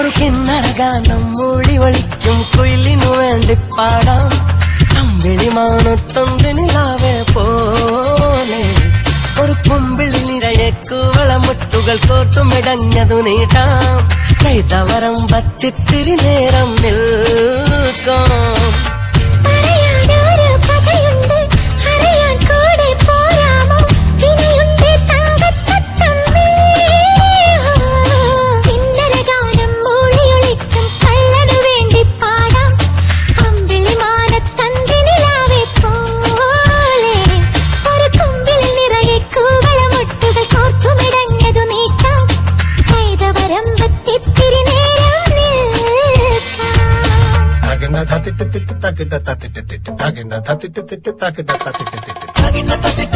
ഒരു കിന്നരഗാനം മൂളി ഒളിക്കും കുയിലിനു വേണ്ടി പാടാം അമ്പിളിമാണത്തൊന്തിനിലാവെ പോലെ ഒരു കുമ്പിൾ നിറയെ കൂവളമുട്ടുകൾ കോർത്തുമിടഞ്ഞതു നീട്ടാം കൈതവരം പറ്റിത്തിരി നേരം നിൽക്കാം Tagina